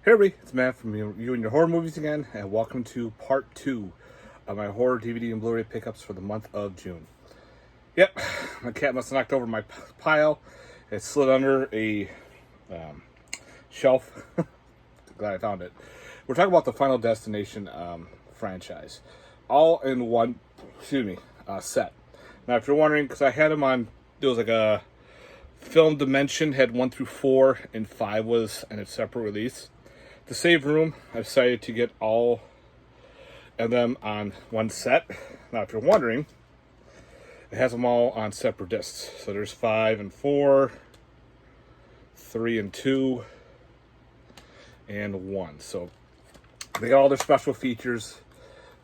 Hey everybody, it's Matt from You and Your Horror Movies again, and welcome to part 2 of my Horror DVD and Blu-ray pickups for the month of June. Yep, my cat must have knocked over my pile. It slid under a shelf. Glad I found it. We're talking about the Final Destination franchise. All in one, set. Now if you're wondering, because I had them on, there was like a Film Dimension, had 1 through 4, and 5 was in a separate release. To save room, I decided to get all of them on one set. Now, if you're wondering, it has them all on separate discs. So there's 5 and 4, 3 and 2, and 1. So they got all their special features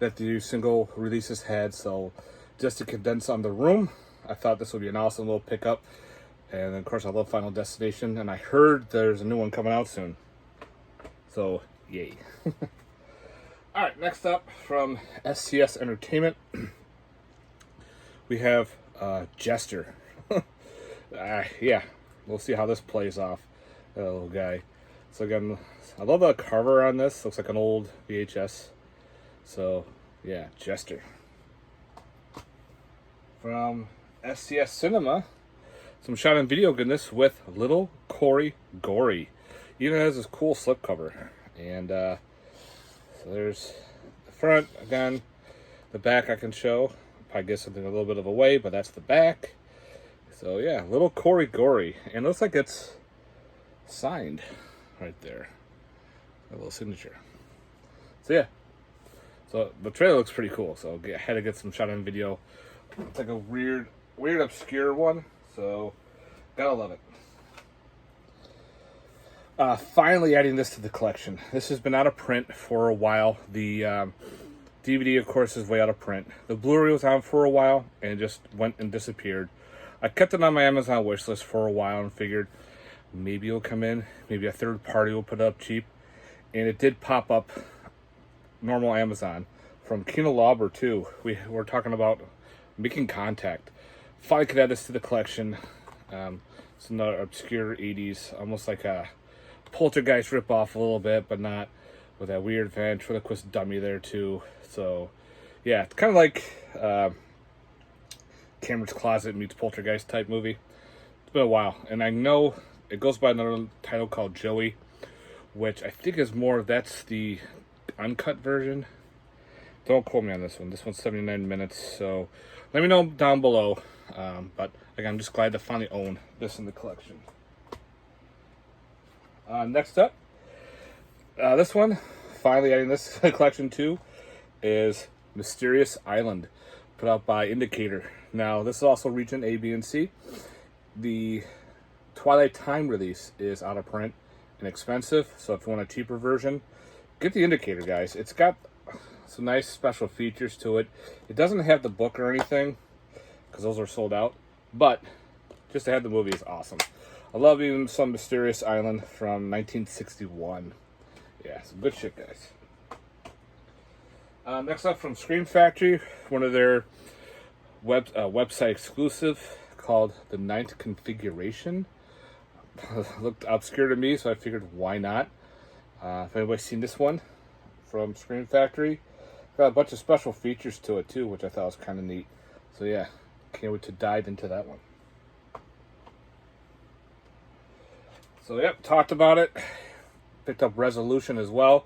that the single releases had. So just to condense on the room, I thought this would be an awesome little pickup. And of course, I love Final Destination, and I heard there's a new one coming out soon. So, yay. Alright, next up from SCS Entertainment, we have Jester. Yeah, we'll see how this plays off, that little guy. So again, I love the cover on this. Looks like an old VHS. So, yeah, Jester. From SCS Cinema, some shot and video goodness with Little Cory Gory. Even has this cool slipcover. And so there's the front, again, the back I can show. Probably get something a little bit of a way, but that's the back. So yeah, Little Cory Gory. And it looks like it's signed right there. A little signature. So yeah. So the trailer looks pretty cool. So I had to get some shot and video. It's like a weird obscure one. So gotta love it. Finally adding this to the collection. This has been out of print for a while. The DVD, of course, is way out of print. The Blu-ray was out for a while and it just went and disappeared. I kept it on my Amazon wish list for a while and figured maybe it'll come in. Maybe a third party will put it up cheap. And it did pop up normal Amazon from Kino Lorber too. We were talking about making contact. Finally could add this to the collection. It's another obscure 80s, almost like a Poultrygeist ripoff a little bit, but not with that weird ventriloquist dummy there too. So yeah, it's kind of like Cameron's Closet meets Poultrygeist type movie. It's been a while, and I know it goes by another title called Joey, which I think is more, that's the uncut version. Don't quote me on this one. This one's 79 minutes, so let me know down below. But again, I'm just glad to finally own this in the collection. Next up, this one, finally adding this to the collection too, is Mysterious Island, put out by Indicator. Now, this is also region A, B, and C. The Twilight Time release is out of print and expensive, so if you want a cheaper version, get the Indicator, guys. It's got some nice special features to it. It doesn't have the book or anything, because those are sold out, but just to have the movie is awesome. I love even some Mysterious Island from 1961. Yeah, some good shit, guys. Next up from Scream Factory, one of their website exclusive called The Ninth Configuration. Looked obscure to me, so I figured why not. If anybody's seen this one from Scream Factory, got a bunch of special features to it too, which I thought was kind of neat. So yeah, can't wait to dive into that one. So yep, talked about it. Picked up Resolution as well.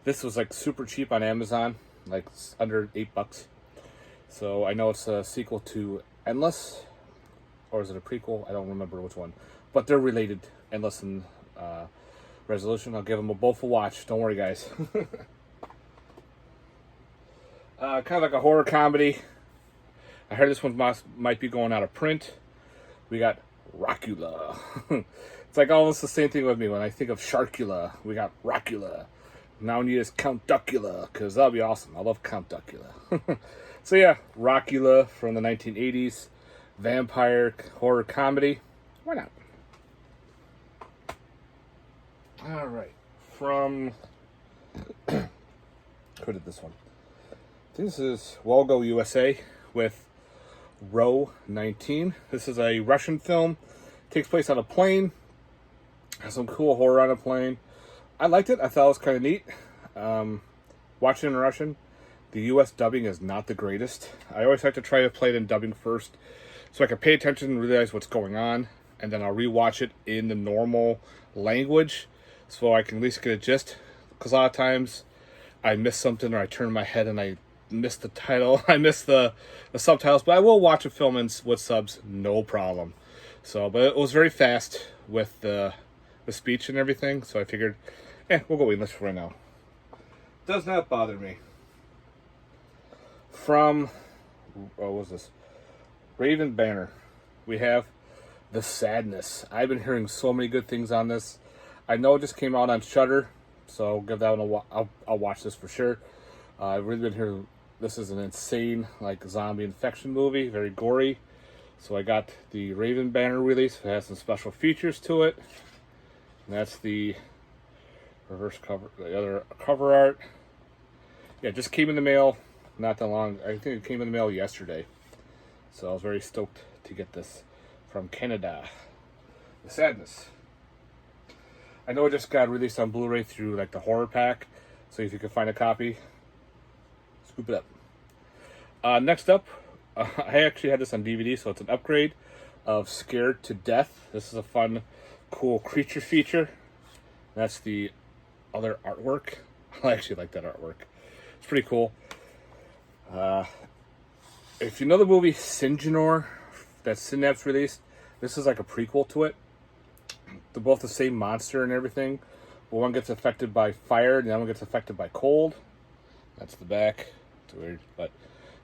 This was like super cheap on Amazon, like under $8. So I know it's a sequel to Endless, or is it a prequel? I don't remember which one. But they're related, Endless and Resolution. I'll give them both a watch. Don't worry, guys. Kind of like a horror comedy. I heard this one might be going out of print. We got Rockula. It's like almost the same thing with me. When I think of Sharkula, we got Rockula. Now we need is Count Duckula, because that'll be awesome. I love Count Duckula. So yeah, Rockula from the 1980s. Vampire horror comedy. Why not? Alright. From... Who did this one? I think this is Wolgo USA with Row 19. This is a Russian film. Takes place on a plane. Has some cool horror on a plane. I liked it. I thought it was kind of neat. Watching in Russian, the U.S. dubbing is not the greatest. I always like to try to play it in dubbing first, so I can pay attention and realize what's going on, and then I'll rewatch it in the normal language, so I can at least get a gist. Because a lot of times, I miss something, or I turn my head and I miss the title, I miss the subtitles, but I will watch a film with subs, no problem. So, but it was very fast with the speech and everything, so I figured, we'll go English right now. Does not bother me. From, what was this? Raven Banner. We have The Sadness. I've been hearing so many good things on this. I know it just came out on Shudder, so I'll give that one I'll watch this for sure. I've really been hearing this is an insane zombie infection movie, very gory. So I got the Raven Banner release. It has some special features to it. And that's the reverse cover, the other cover art. Yeah, it just came in the mail not that long. I think it came in the mail yesterday. So I was very stoked to get this from Canada. The Sadness. I know it just got released on Blu-ray through the horror pack. So if you can find a copy, scoop it up. Next up, I actually had this on DVD, so it's an upgrade of Scared to Death. This is a fun, cool creature feature. That's the other artwork. I actually like that artwork. It's pretty cool. If you know the movie Sinjanor that Synapse released, this is like a prequel to it. They're both the same monster and everything, but one gets affected by fire and the other one gets affected by cold. That's the back. It's weird, but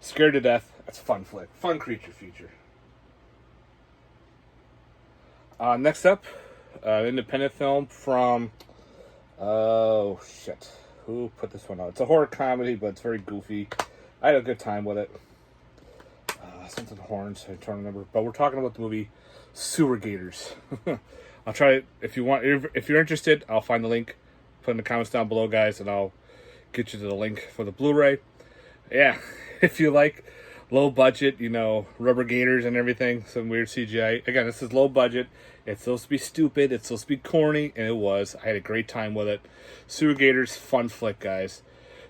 Scared to Death. That's a fun flick. Fun creature feature. Next up, independent film from, oh shit, who put this one out? It's a horror comedy, but it's very goofy. I had a good time with it. Something horns, I don't remember. But we're talking about the movie Sewer Gators. I'll try, if you're interested, I'll find the link, put in the comments down below, guys, and I'll get you to the link for the Blu-ray. Yeah, if you like low budget, rubber gators and everything, some weird CGI. Again, this is low budget. It's supposed to be stupid. It's supposed to be corny, and it was. I had a great time with it. Sewer Gators, fun flick, guys.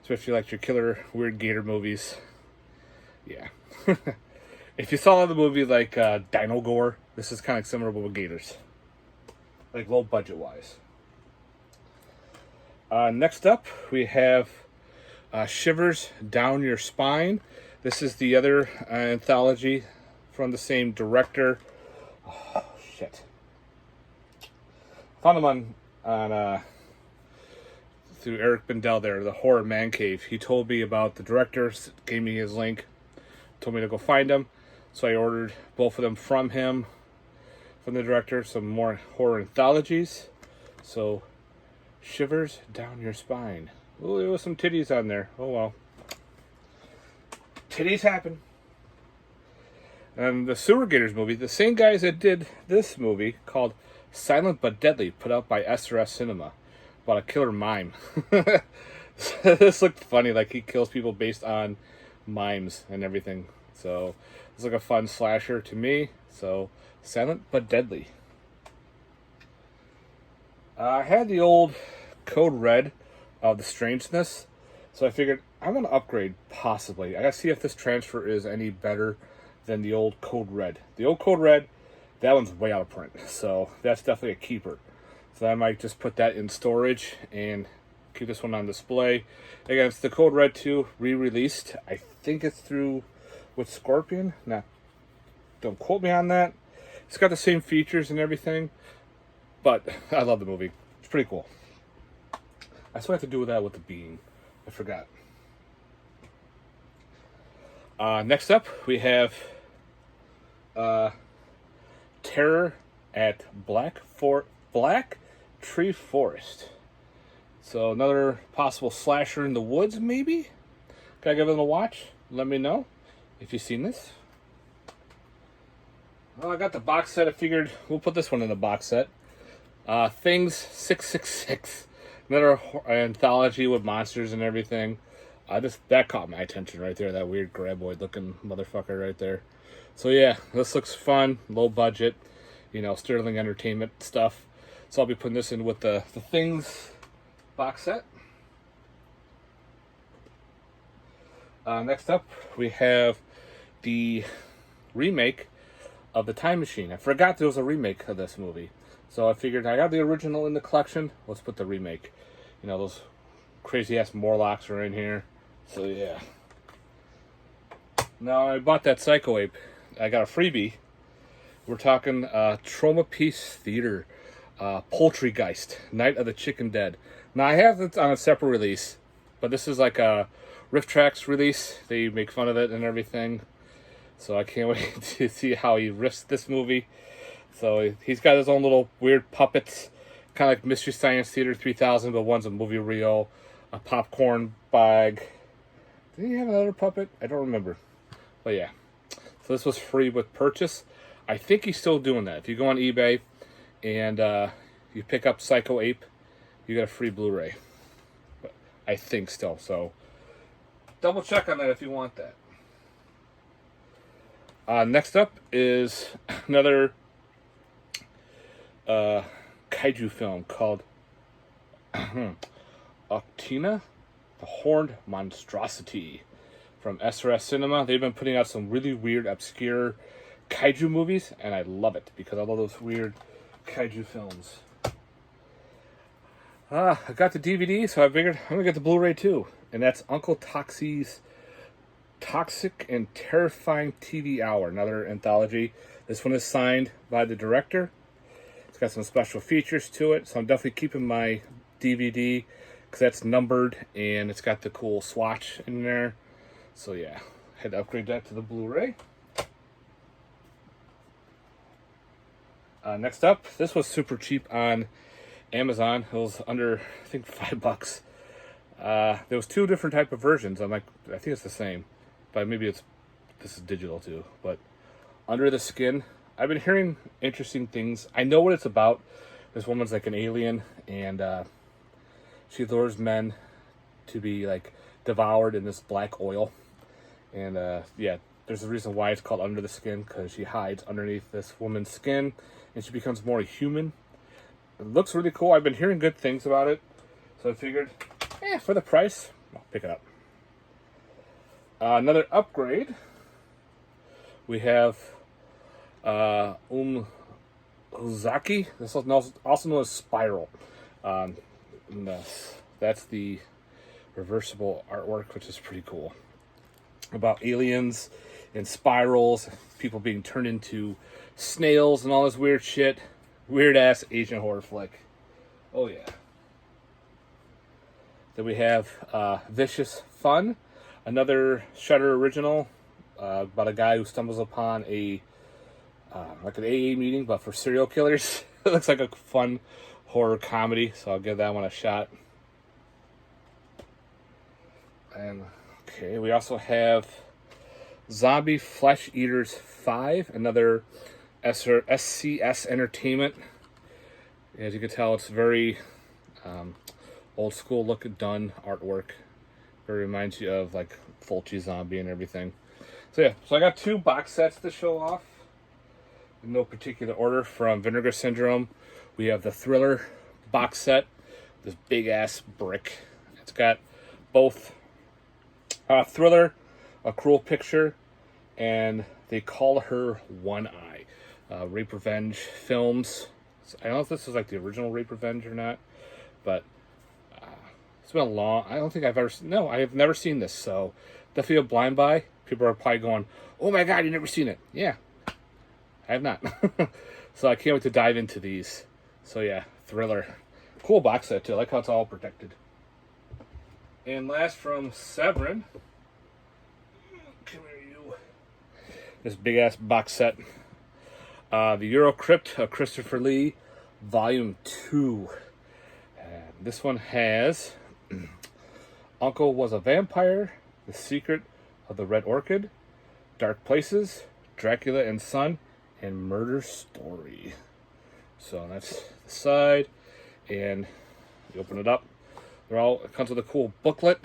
Especially if you like your killer, weird gator movies. Yeah. If you saw the movie Dino Gore, this is kind of similar with gators. Low budget wise. Next up, we have Shivers Down Your Spine. This is the other anthology from the same director. Oh, shit. Found him on through Eric Bendel there, the Horror Man Cave. He told me about the director, gave me his link, told me to go find him. So I ordered both of them from him, from the director, some more horror anthologies. So, Shivers Down Your Spine. Oh, there was some titties on there. Oh well. Titties happen. And the Sewer Gators movie, the same guys that did this movie called Silent But Deadly, put out by SRS Cinema, about a killer mime. This looked funny, he kills people based on mimes and everything. So it's a fun slasher to me. So Silent But Deadly. I had the old Code Red of the Strangeness, so I figured I want to upgrade, possibly. I gotta see if this transfer is any better than the old Code Red. The old Code Red, that one's way out of print, so that's definitely a keeper. So I might just put that in storage and keep this one on display. Again, it's the Code Red 2 re-released. I think it's through with Scorpion. Now, don't quote me on that. It's got the same features and everything, but I love the movie. It's pretty cool. I still have to do that with the bean. I forgot. Next up, we have Terror at Blacktree Forest. So another possible slasher in the woods, maybe? Can I give them a watch? Let me know if you've seen this. Well, I got the box set. I figured we'll put this one in the box set. Things 666. Another anthology with monsters and everything. That caught my attention right there. That weird graboid looking motherfucker right there. So yeah, this looks fun. Low budget. Sterling Entertainment stuff. So I'll be putting this in with the Things box set. Next up, we have the remake of The Time Machine. I forgot there was a remake of this movie. So I figured I got the original in the collection. Let's put the remake. You know, those crazy-ass Morlocks are in here. So, yeah. Now, I bought that Psycho Ape. I got a freebie. We're talking Troma Piece Theater. Poultrygeist, Night of the Chicken Dead. Now, I have it on a separate release. But this is like a Riff Tracks release. They make fun of it and everything. So I can't wait to see how he riffs this movie. So he's got his own little weird puppets. Kind of like Mystery Science Theater 3000, but one's a movie reel. A popcorn bag. Did he have another puppet? I don't remember. But yeah. So this was free with purchase. I think he's still doing that. If you go on eBay and you pick up Psycho Ape, you get a free Blu-ray. But I think still. So double check on that if you want that. Next up is another kaiju film called Octina, the Horned Monstrosity from SRS Cinema. They've been putting out some really weird, obscure kaiju movies, and I love it because I love those weird kaiju films. I got the DVD, so I figured I'm going to get the Blu-ray too, and that's Uncle Toxie's Toxic and Terrifying TV Hour, another anthology. This one is signed by the director. It's got some special features to it, so I'm definitely keeping my DVD because that's numbered and it's got the cool swatch in there. So yeah, had to upgrade that to the Blu-ray. Next up, this was super cheap on Amazon. It was under, I think, $5. There was two different type of versions. I think it's the same. But maybe this is digital too. But Under the Skin, I've been hearing interesting things. I know what it's about. This woman's like an alien, and she lures men to be like devoured in this black oil. And yeah, there's a reason why it's called Under the Skin, because she hides underneath this woman's skin, and she becomes more human. It looks really cool. I've been hearing good things about it, so I figured, for the price, I'll pick it up. Another upgrade, we have Uzaki. This is also known as Spiral. That's the reversible artwork, which is pretty cool. About aliens and spirals, people being turned into snails and all this weird shit. Weird-ass Asian horror flick. Oh, yeah. Then we have Vicious Fun. Another Shudder original about a guy who stumbles upon like an AA meeting, but for serial killers. It looks like a fun horror comedy, so I'll give that one a shot. And okay, we also have Zombie Flesh Eaters 5, another SCS Entertainment. As you can tell, it's very old school look done artwork. Very reminds you of like Fulci Zombie and everything. So yeah, so I got two box sets to show off in no particular order. From Vinegar Syndrome, we have the Thriller box set, this big ass brick. It's got both Thriller, A Cruel Picture, and They Call Her One Eye. Rape Revenge films. I don't know if this is like the original Rape Revenge or not, but it's been a long. I don't think I've ever. No, I have never seen this. So definitely a blind buy. People are probably going, "Oh my god, you never seen it?" Yeah, I have not. So I can't wait to dive into these. So yeah, Thriller, cool box set too. I like how it's all protected. And last from Severin, come here, you. This big ass box set. The Eurocrypt of Christopher Lee, Volume 2. And this one has Uncle Was a Vampire, The Secret of the Red Orchid, Dark Places, Dracula and Son, and Murder Story. So that's the side. And you open it up. It comes with a cool booklet.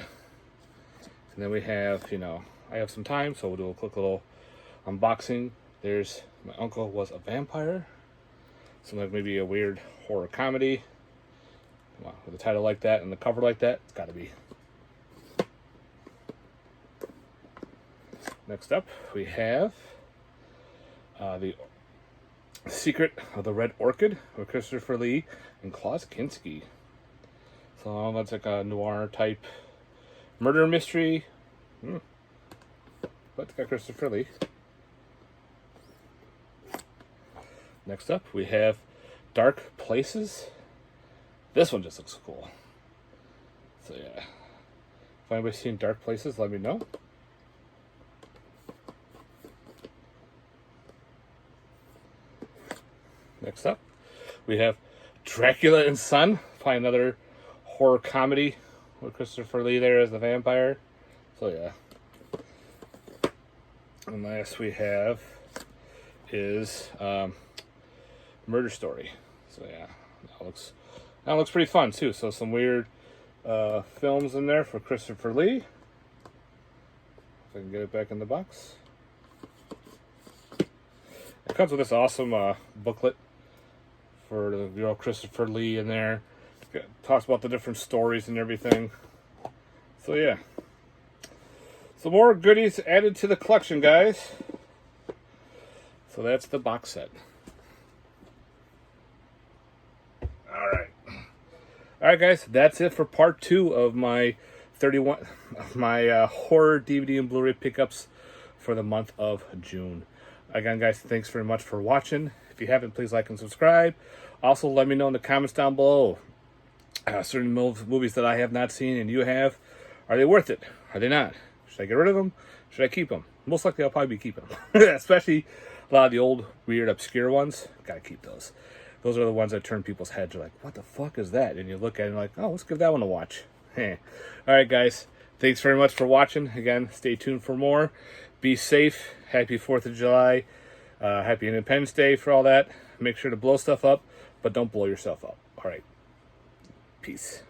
And then we have, I have some time, so we'll do a quick little unboxing. There's My Uncle Was a Vampire. Some like maybe a weird horror comedy. Come on, with a title like that and the cover like that, it's got to be. Next up, we have The Secret of the Red Orchid with Christopher Lee and Klaus Kinski. So that's like a noir type murder mystery. But it's got Christopher Lee. Next up, we have Dark Places. This one just looks cool. So yeah. If anybody's seen Dark Places, let me know. Next up, we have Dracula and Son. Probably another horror comedy with Christopher Lee there as the vampire. So yeah. And last we have is Murder Story. So yeah, that looks pretty fun too. So some weird films in there for Christopher Lee. If I can get it back in the box. It comes with this awesome booklet for the Christopher Lee in there. It talks about the different stories and everything. So yeah. Some more goodies added to the collection, guys. So that's the box set. Alright guys, that's it for part 2 of my horror DVD and Blu-ray pickups for the month of June. Again guys, thanks very much for watching. If you haven't, please like and subscribe. Also, let me know in the comments down below certain movies that I have not seen and you have. Are they worth it? Are they not? Should I get rid of them? Should I keep them? Most likely I'll probably be keeping them. Especially a lot of the old, weird, obscure ones. Gotta keep those. Those are the ones that turn people's heads. You're like, what the fuck is that? And you look at it and you're like, oh, let's give that one a watch. Alright guys, thanks very much for watching. Again, stay tuned for more. Be safe. Happy 4th of July. Happy Independence Day for all that. Make sure to blow stuff up, but don't blow yourself up. Alright. Peace.